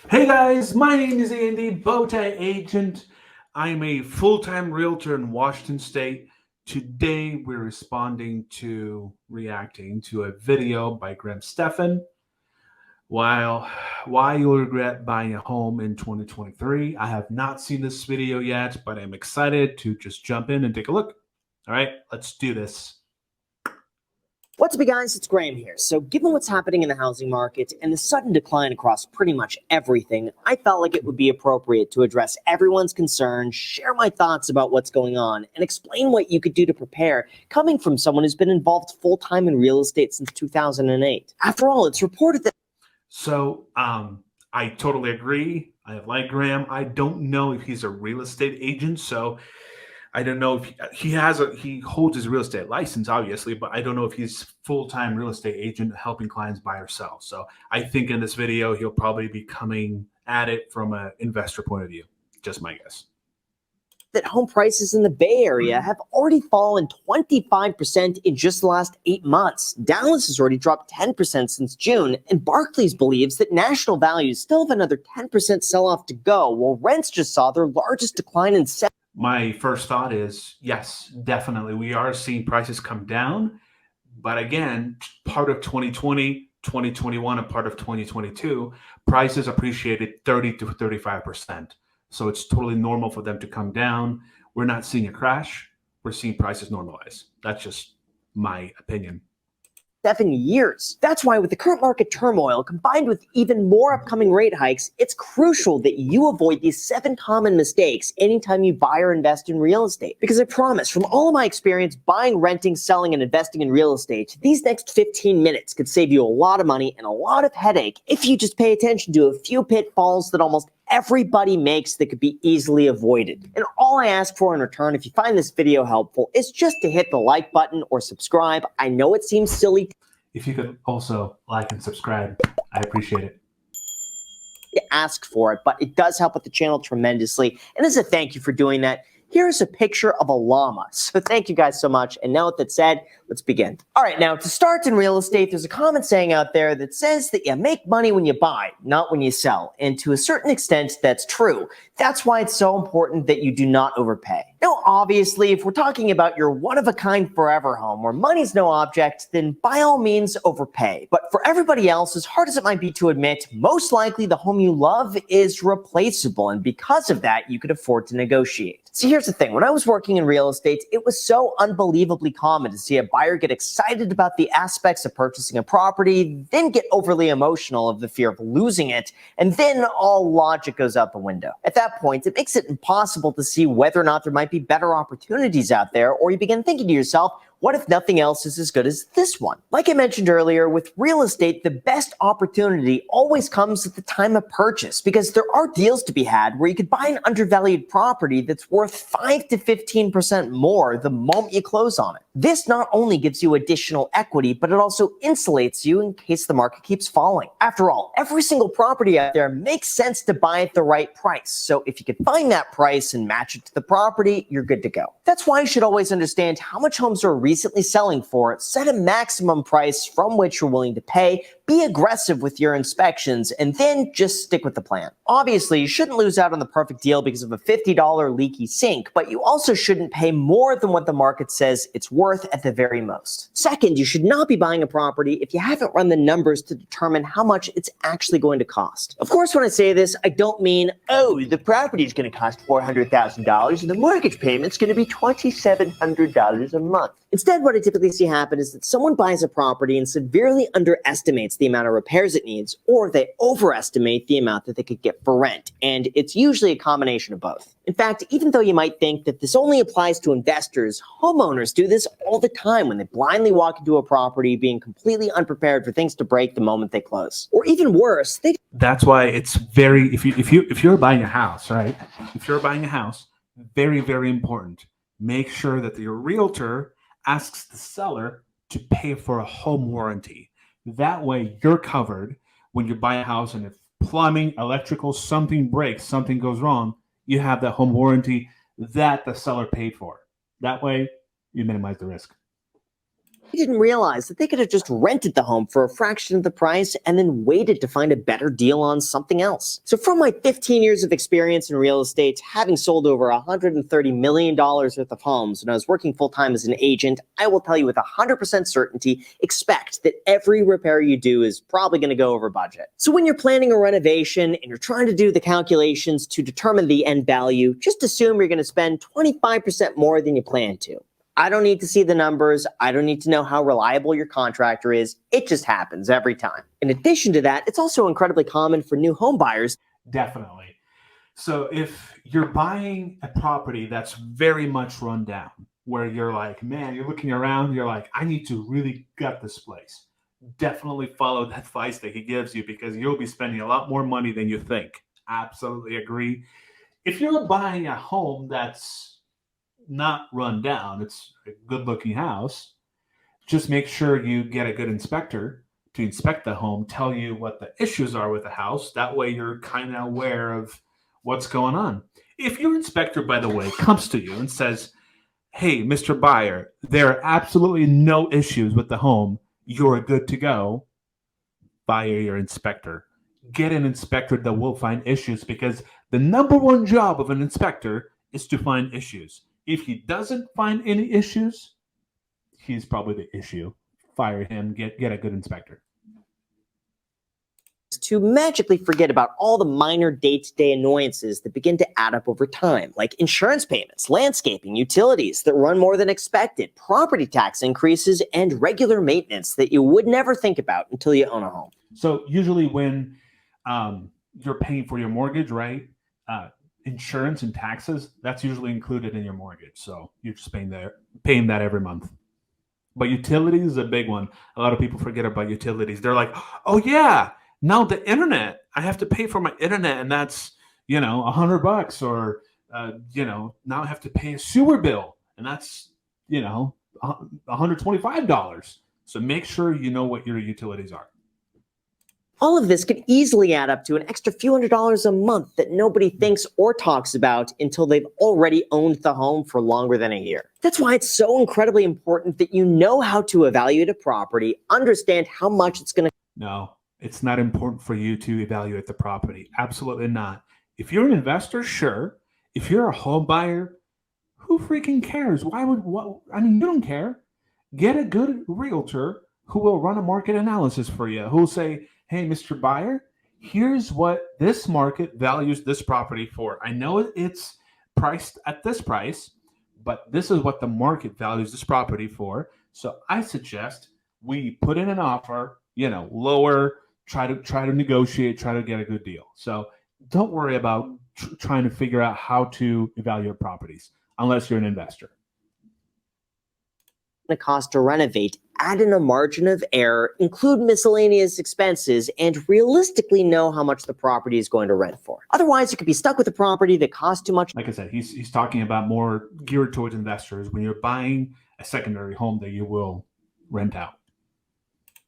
Hey guys, my name is Andy, Bowtie Agent. I'm a full-time realtor in Washington State. Today we're reacting to a video by Graham Stephan. Why you'll regret buying a home in 2023. I have not seen this video yet, but I'm excited to just jump in and take a look. All right, let's do this. What's up, guys? It's Graham here. So given what's happening in the housing market and the sudden decline across pretty much everything, I felt like it would be appropriate to address everyone's concerns, share my thoughts about what's going on, and explain what you could do to prepare, coming from someone who's been involved full-time in real estate since 2008. After all, it's reported that... So I totally agree. I like Graham. I don't know if he's a real estate agent, so I don't know if he holds his real estate license, obviously, but I don't know if he's full-time real estate agent helping clients buy or sell. So I think in this video, he'll probably be coming at it from an investor point of view. Just my guess. That home prices in the Bay Area have already fallen 25% in just the last 8 months. Dallas has already dropped 10% since June, and Barclays believes that national values still have another 10% sell-off to go, while rents just saw their largest decline in 7. My first thought is, yes, definitely. We are seeing prices come down. But again, part of 2020, 2021, and part of 2022, prices appreciated 30 to 35%. So it's totally normal for them to come down. We're not seeing a crash. We're seeing prices normalize. That's just my opinion. 7 years. That's why with the current market turmoil combined with even more upcoming rate hikes, it's crucial that you avoid these 7 common mistakes anytime you buy or invest in real estate. Because I promise, from all of my experience buying, renting, selling, and investing in real estate, these next 15 minutes could save you a lot of money and a lot of headache if you just pay attention to a few pitfalls that almost everybody makes that could be easily avoided. And all I ask for in return, if you find this video helpful, is just to hit the like button or subscribe. I know it seems silly. If you could also like and subscribe, I appreciate it. Ask for it, but it does help with the channel tremendously. And as a thank you for doing that, here's a picture of a llama. So thank you guys so much. And now with that said, let's begin. All right, now to start in real estate, there's a common saying out there that says that you make money when you buy, not when you sell. And to a certain extent, that's true. That's why it's so important that you do not overpay. Now, obviously, if we're talking about your one-of-a-kind forever home where money's no object, then by all means overpay. But for everybody else, as hard as it might be to admit, most likely the home you love is replaceable. And because of that, you could afford to negotiate. See, here's the thing. When I was working in real estate, it was so unbelievably common to see a buyer get excited about the aspects of purchasing a property, then get overly emotional of the fear of losing it, and then all logic goes out the window. At that point, it makes it impossible to see whether or not there might be better opportunities out there, or you begin thinking to yourself, what if nothing else is as good as this one? Like I mentioned earlier, with real estate, the best opportunity always comes at the time of purchase, because there are deals to be had where you could buy an undervalued property that's worth 5 to 15% more the moment you close on it. This not only gives you additional equity, but it also insulates you in case the market keeps falling. After all, every single property out there makes sense to buy at the right price. So if you can find that price and match it to the property, you're good to go. That's why you should always understand how much homes are recently selling for, set a maximum price from which you're willing to pay, be aggressive with your inspections, and then just stick with the plan. Obviously, you shouldn't lose out on the perfect deal because of a $50 leaky sink, but you also shouldn't pay more than what the market says it's worth at the very most. Second, you should not be buying a property if you haven't run the numbers to determine how much it's actually going to cost. Of course, when I say this, I don't mean, oh, the property is going to cost $400,000 and the mortgage payment's going to be $2,700 a month. Instead, what I typically see happen is that someone buys a property and severely underestimates the amount of repairs it needs, or they overestimate the amount that they could get for rent. And it's usually a combination of both. In fact, even though you might think that this only applies to investors, homeowners do this all the time when they blindly walk into a property being completely unprepared for things to break the moment they close. Or even worse, That's why it's very, if you're buying a house, right? If you're buying a house, very, very important. Make sure that your realtor asks the seller to pay for a home warranty. That way you're covered when you buy a house, and if plumbing, electrical, something breaks, something goes wrong, you have that home warranty that the seller paid for. That way you minimize the risk. They didn't realize that they could have just rented the home for a fraction of the price and then waited to find a better deal on something else. So from my 15 years of experience in real estate, having sold over $130 million worth of homes when I was working full-time as an agent, I will tell you with 100% certainty, expect that every repair you do is probably going to go over budget. So when you're planning a renovation and you're trying to do the calculations to determine the end value, just assume you're going to spend 25% more than you plan to. I don't need to see the numbers. I don't need to know how reliable your contractor is. It just happens every time. In addition to that, it's also incredibly common for new home buyers. Definitely. So if you're buying a property that's very much run down, where you're like, man, you're looking around, you're like, I need to really gut this place. Definitely follow that advice that he gives you, because you'll be spending a lot more money than you think. Absolutely agree. If you're buying a home that's not run down, it's a good looking house, just make sure you get a good inspector to inspect the home, tell you what the issues are with the house. That way you're kind of aware of what's going on. If your inspector, by the way, comes to you and says, hey, Mr. Buyer, there are absolutely no issues with the home, you're good to go, fire your inspector. Get an inspector that will find issues, because the number one job of an inspector is to find issues. If he doesn't find any issues, he's probably the issue. Fire him, get a good inspector. To magically forget about all the minor day-to-day annoyances that begin to add up over time, like insurance payments, landscaping, utilities that run more than expected, property tax increases, and regular maintenance that you would never think about until you own a home. So usually when you're paying for your mortgage, right? Insurance and taxes, that's usually included in your mortgage. So you're just paying that every month. But utilities is a big one. A lot of people forget about utilities. They're like, oh yeah, now the internet, I have to pay for my internet, and that's, $100, or now I have to pay a sewer bill, and that's, $125. So make sure you know what your utilities are. All of this could easily add up to an extra few $100s a month that nobody thinks or talks about until they've already owned the home for longer than a year. That's why it's so incredibly important that you know how to evaluate a property, understand how much it's going to. No, it's not important for you to evaluate the property. Absolutely not. If you're an investor, sure. If you're a home buyer, who freaking cares? You don't care. Get a good realtor who will run a market analysis for you, who will say, hey, Mr. Buyer, here's what this market values this property for. I know it's priced at this price, but this is what the market values this property for. So I suggest we put in an offer, lower, try to negotiate, try to get a good deal. So don't worry about trying to figure out how to evaluate properties unless you're an investor. Cost to renovate, add in a margin of error, include miscellaneous expenses, and realistically know how much the property is going to rent for. Otherwise, you could be stuck with a property that costs too much. Like I said, he's talking about more geared towards investors when you're buying a secondary home that you will rent out.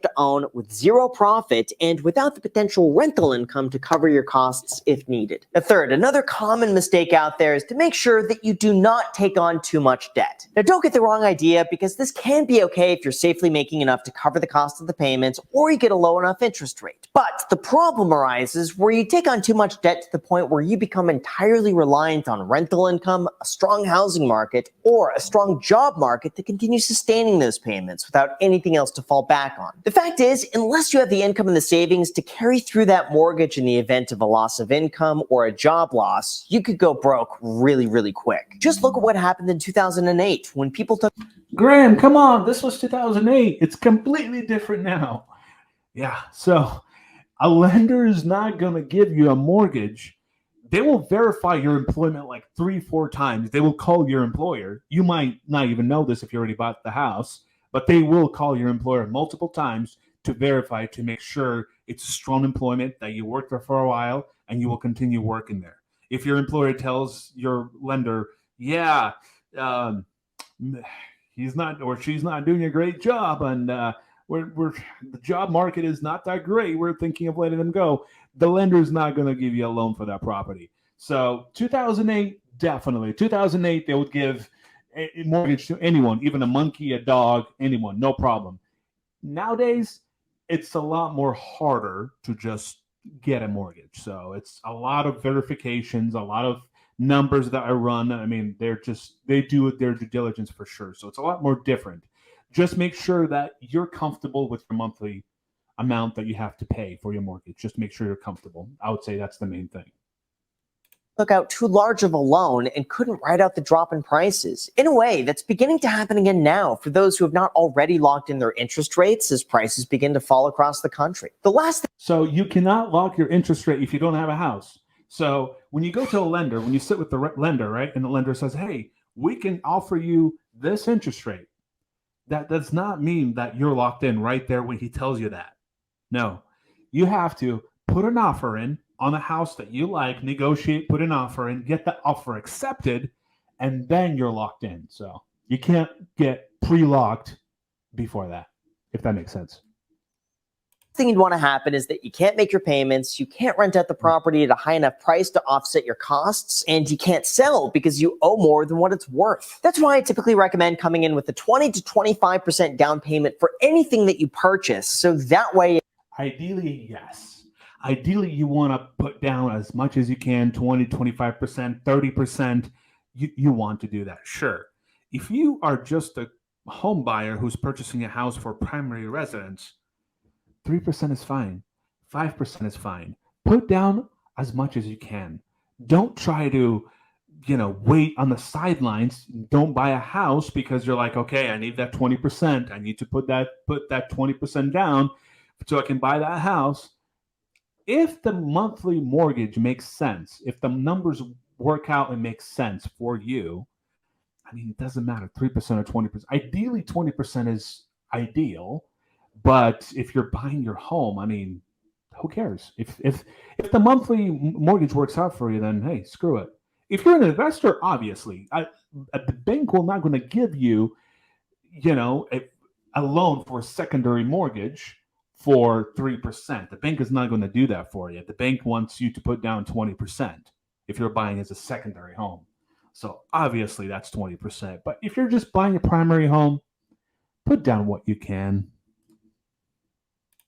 To own with zero profit and without the potential rental income to cover your costs if needed. Third, another common mistake out there is to make sure that you do not take on too much debt. Now, don't get the wrong idea, because this can be okay if you're safely making enough to cover the cost of the payments, or you get a low enough interest rate. But the problem arises where you take on too much debt to the point where you become entirely reliant on rental income, a strong housing market, or a strong job market to continue sustaining those payments without anything else to fall back on. The fact is, unless you have the income and the savings to carry through that mortgage in the event of a loss of income or a job loss, you could go broke really, really quick. Just look at what happened in 2008 when people took. Graham, come on, this was 2008. It's completely different now. Yeah, so a lender is not going to give you a mortgage. They will verify your employment like 3-4 times. They will call your employer. You might not even know this if you already bought the house, but they will call your employer multiple times to verify, to make sure it's a strong employment, that you worked there for a while and you will continue working there. If your employer tells your lender, yeah, he's not or she's not doing a great job, and the job market is not that great, we're thinking of letting them go, the lender is not going to give you a loan for that property. So 2008, definitely. 2008, they would give mortgage to anyone, even a monkey, a dog, anyone, no problem. Nowadays, it's a lot more harder to just get a mortgage. So it's a lot of verifications, a lot of numbers that I run. I mean, they do their due diligence for sure. So it's a lot more different. Just make sure that you're comfortable with your monthly amount that you have to pay for your mortgage. Just make sure you're comfortable. I would say that's the main thing. Took out too large of a loan and couldn't ride out the drop in prices. In a way, that's beginning to happen again now for those who have not already locked in their interest rates as prices begin to fall across the country. The last thing. So you cannot lock your interest rate if you don't have a house. So when you go to a lender, when you sit with the lender, right, and the lender says, hey, we can offer you this interest rate, that does not mean that you're locked in right there when he tells you that. No, you have to put an offer in on a house that you like, negotiate, put an offer in, get the offer accepted, and then you're locked in. So you can't get pre-locked before that, if that makes sense. Thing you'd want to happen is that you can't make your payments, you can't rent out the property at a high enough price to offset your costs, and you can't sell because you owe more than what it's worth. That's why I typically recommend coming in with a 20 to 25% down payment for anything that you purchase. So that way, ideally, yes. Ideally, you want to put down as much as you can, 20, 25%, 30%. You want to do that, sure. If you are just a home buyer who's purchasing a house for primary residence, 3% is fine. 5% is fine. Put down as much as you can. Don't try to, wait on the sidelines. Don't buy a house because you're like, okay, I need that 20%. I need to put that 20% down so I can buy that house. If the monthly mortgage makes sense, if the numbers work out and make sense for you, I mean, it doesn't matter, 3% or 20%. Ideally, 20% is ideal, but if you're buying your home, I mean, who cares? If the monthly mortgage works out for you, then hey, screw it. If you're an investor, obviously, the bank will not going to give you, a loan for a secondary mortgage for 3%. The bank is not going to do that for you. The bank wants you to put down 20% if you're buying as a secondary home. So obviously that's 20%. But if you're just buying a primary home, put down what you can.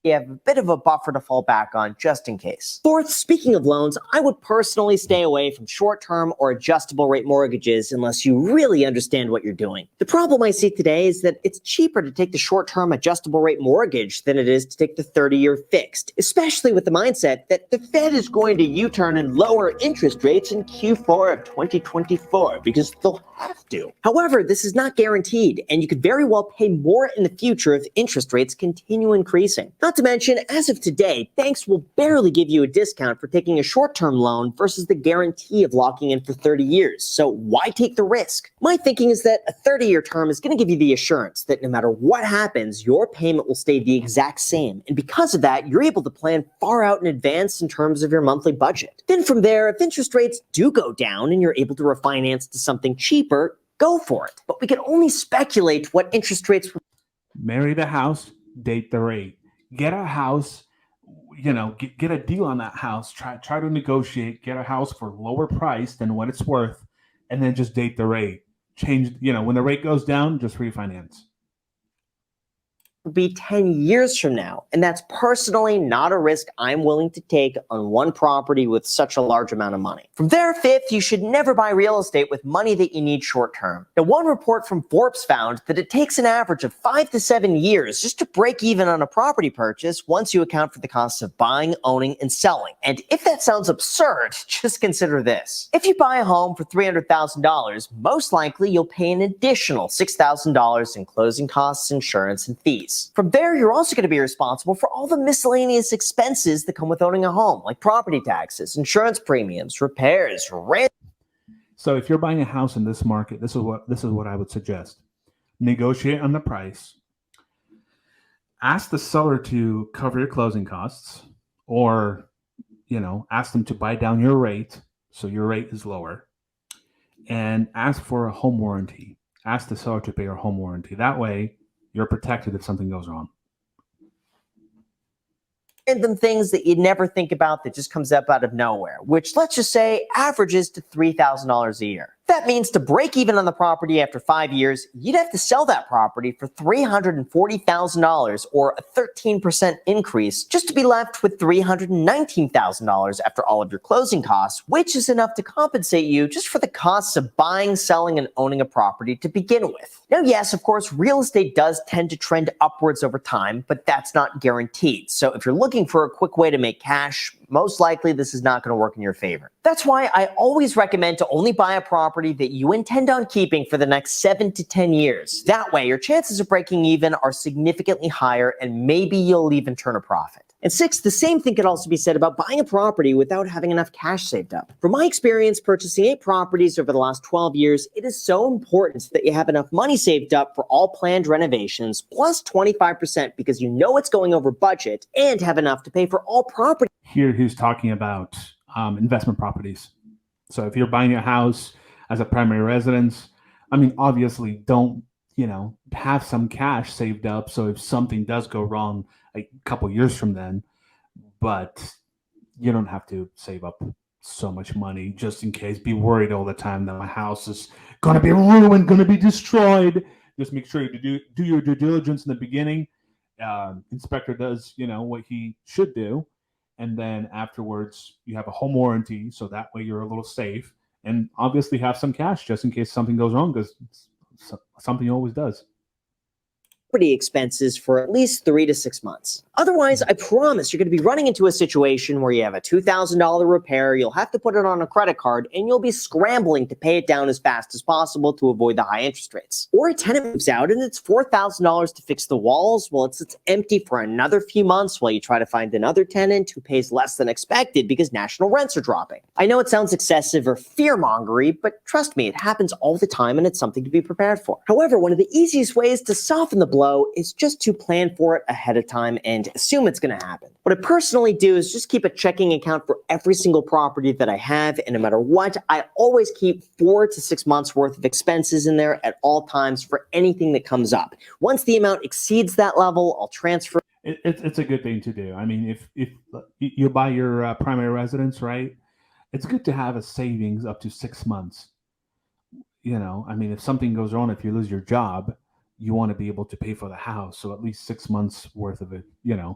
You have a bit of a buffer to fall back on just in case. Fourth, speaking of loans, I would personally stay away from short-term or adjustable rate mortgages unless you really understand what you're doing. The problem I see today is that it's cheaper to take the short-term adjustable rate mortgage than it is to take the 30-year fixed, especially with the mindset that the Fed is going to U-turn and lower interest rates in Q4 of 2024 because they'll have to. However, this is not guaranteed, and you could very well pay more in the future if interest rates continue increasing. Not to mention, as of today, banks will barely give you a discount for taking a short-term loan versus the guarantee of locking in for 30 years. So why take the risk? My thinking is that a 30-year term is going to give you the assurance that no matter what happens, your payment will stay the exact same. And because of that, you're able to plan far out in advance in terms of your monthly budget. Then from there, if interest rates do go down and you're able to refinance to something cheaper, go for it. But we can only speculate what interest rates. Marry the house, date the rate. Get a house, get a deal on that house. Try to negotiate, get a house for lower price than what it's worth, and then just date the rate. Change, when the rate goes down, just refinance. Be 10 years from now, and that's personally not a risk I'm willing to take on one property with such a large amount of money. From there, fifth, you should never buy real estate with money that you need short term. Now, one report from Forbes found that it takes an average of 5 to 7 years just to break even on a property purchase once you account for the costs of buying, owning, and selling. And if that sounds absurd, just consider this. If you buy a home for $300,000, most likely you'll pay an additional $6,000 in closing costs, insurance, and fees. From there, you're also going to be responsible for all the miscellaneous expenses that come with owning a home, like property taxes, insurance premiums, repairs, rent. So if you're buying a house in this market, this is what I would suggest. Negotiate on the price. Ask the seller to cover your closing costs, or ask them to buy down your rate so your rate is lower, and ask for a home warranty. Ask the seller to pay your home warranty. That way, you're protected if something goes wrong. Random things that you never think about that just comes up out of nowhere, which let's just say averages to $3,000 a year. That means to break even on the property after 5 years, you'd have to sell that property for $340,000 or a 13% increase just to be left with $319,000 after all of your closing costs, which is enough to compensate you just for the costs of buying, selling, and owning a property to begin with. Now, yes, of course, real estate does tend to trend upwards over time, but that's not guaranteed. So if you're looking for a quick way to make cash, most likely this is not going to work in your favor. That's why I always recommend to only buy a property that you intend on keeping for the next 7 to 10 years. That way, your chances of breaking even are significantly higher, and maybe you'll even turn a profit. And 6, the same thing could also be said about buying a property without having enough cash saved up. From my experience purchasing 8 properties over the last 12 years, it is so important that you have enough money saved up for all planned renovations, plus 25% because you know it's going over budget, and have enough to pay for all property. Here he's talking about investment properties. So if you're buying a house as a primary residence, I mean, obviously don't, have some cash saved up. So if something does go wrong a couple years from then, but you don't have to save up so much money just in case. Be worried all the time that my house is going to be ruined, going to be destroyed. Just make sure you do your due diligence in the beginning. Inspector does, what he should do. And then afterwards, you have a home warranty. So that way you're a little safe. And obviously have some cash just in case something goes wrong, because something always does. Property expenses for at least 3 to 6 months. Otherwise, I promise you're going to be running into a situation where you have a $2,000 repair, you'll have to put it on a credit card, and you'll be scrambling to pay it down as fast as possible to avoid the high interest rates. Or a tenant moves out and it's $4,000 to fix the walls. Well, it's empty for another few months while you try to find another tenant who pays less than expected because national rents are dropping. I know it sounds excessive or fear-mongery, but trust me, it happens all the time and it's something to be prepared for. However, one of the easiest ways to soften the blow is just to plan for it ahead of time and assume it's going to happen. What I personally do is just keep a checking account for every single property that I have, and no matter what, I always keep 4 to 6 months worth of expenses in there at all times for anything that comes up. Once the amount exceeds that level, I'll transfer. It's a good thing to do. I mean, if you buy your primary residence, right, it's good to have a savings up to 6 months. I mean, if something goes wrong, if you lose your job, you want to be able to pay for the house. So at least 6 months worth of it,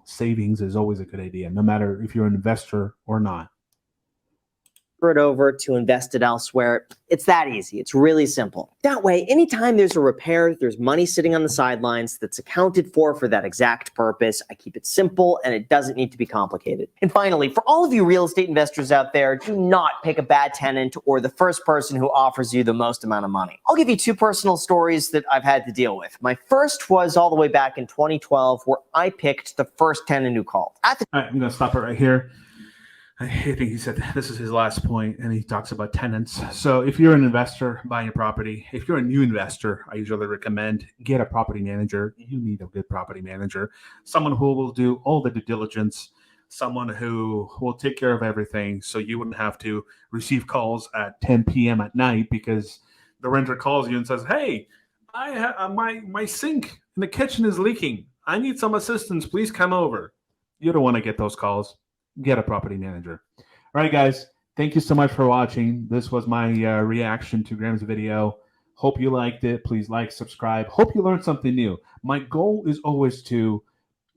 savings is always a good idea, no matter if you're an investor or not. It over to invest it elsewhere. It's that easy. It's really simple. That way, anytime there's a repair, there's money sitting on the sidelines that's accounted for that exact purpose. I keep it simple and it doesn't need to be complicated. And finally, for all of you real estate investors out there, do not pick a bad tenant or the first person who offers you the most amount of money. I'll give you 2 personal stories that I've had to deal with. My first was all the way back in 2012 where I picked the first tenant who called. All right, I'm going to stop it right here. I think he said this is his last point, and he talks about tenants. So if you're an investor buying a property, if you're a new investor, I usually recommend get a property manager. You need a good property manager, someone who will do all the due diligence, someone who will take care of everything, so you wouldn't have to receive calls at 10 p.m. at night because the renter calls you and says, "Hey, my sink in the kitchen is leaking. I need some assistance. Please come over." You don't want to get those calls. Get a property manager. All right, guys. Thank you so much for watching. This was my reaction to Graham's video. Hope you liked it. Please like, subscribe. Hope you learned something new. My goal is always to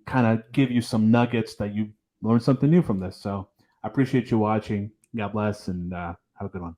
kind of give you some nuggets that you learn something new from this. So I appreciate you watching. God bless, and have a good one.